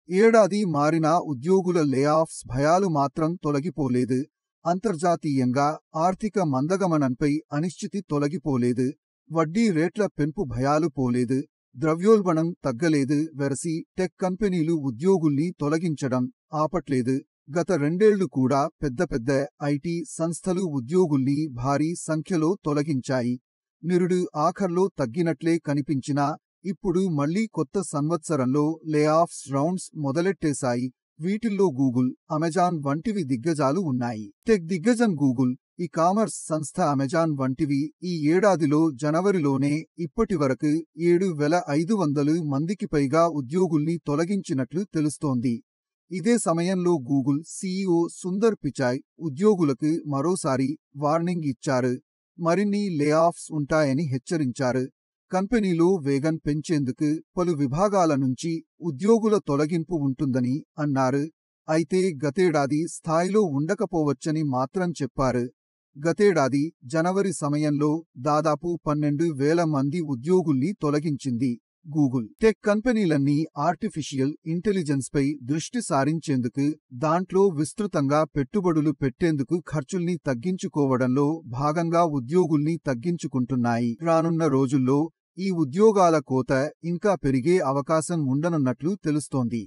ఏడాది మారినా ఉద్యోగుల లేఆఫ్స్ భయాలు మాత్రం తొలగిపోలేదు. అంతర్జాతీయంగా ఆర్థిక మందగమనంపై అనిశ్చితి తొలగిపోలేదు. వడ్డీ రేట్ల పెంపు భయాలు పోలేదు. ద్రవ్యోల్బణం తగ్గలేదు. వెరసి టెక్ కంపెనీలు ఉద్యోగుల్ని తొలగించడం ఆపట్లేదు. గత రెండేళ్లు కూడా పెద్ద ఐటీ సంస్థలు ఉద్యోగుల్ని భారీ సంఖ్యలో తొలగించాయి. నిరుడు ఆఖర్లో తగ్గినట్లే కనిపించినా ఇప్పుడు మళ్లీ కొత్త సంవత్సరంలో లేఆఫ్స్ రౌండ్స్ మొదలెట్టేశాయి. వీటిల్లో గూగుల్, అమెజాన్ వంటివి దిగ్గజాలు ఉన్నాయి. టెక్ దిగ్గజం గూగుల్, ఈ కామర్స్ సంస్థ అమెజాన్ వంటివి ఈ ఏడాదిలో జనవరిలోనే ఇప్పటివరకు 7,500 మందికి పైగా ఉద్యోగుల్ని తొలగించినట్లు తెలుస్తోంది. ఇదే సమయంలో గూగుల్ సీఈఓ సుందర్ పిచాయ్ ఉద్యోగులకు మరోసారి వార్నింగ్ ఇచ్చారు. మరిన్ని లేఆఫ్స్ ఉంటాయని హెచ్చరించారు. కంపెనీలో వేగం పెంచేందుకు పలు విభాగాల నుంచి ఉద్యోగుల తొలగింపు ఉంటుందని అన్నారు. అయితే గతేడాది స్థాయిలో ఉండకపోవచ్చని మాత్రం చెప్పారు. గతేడాది జనవరి సమయంలో దాదాపు 12,000 మంది ఉద్యోగుల్ని తొలగించింది. గూగుల్ టెక్ కంపెనీలన్నీ ఆర్టిఫిషియల్ ఇంటెలిజెన్స్పై దృష్టి సారించేందుకు, దాంట్లో విస్తృతంగా పెట్టుబడులు పెట్టేందుకు ఖర్చుల్ని తగ్గించుకోవడంలో భాగంగా ఉద్యోగుల్ని తగ్గించుకుంటున్నాయి. రానున్న రోజుల్లో ఈ ఉద్యోగాల కోత ఇంకా పెరిగే అవకాశం ఉండనున్నట్లు తెలుస్తోంది.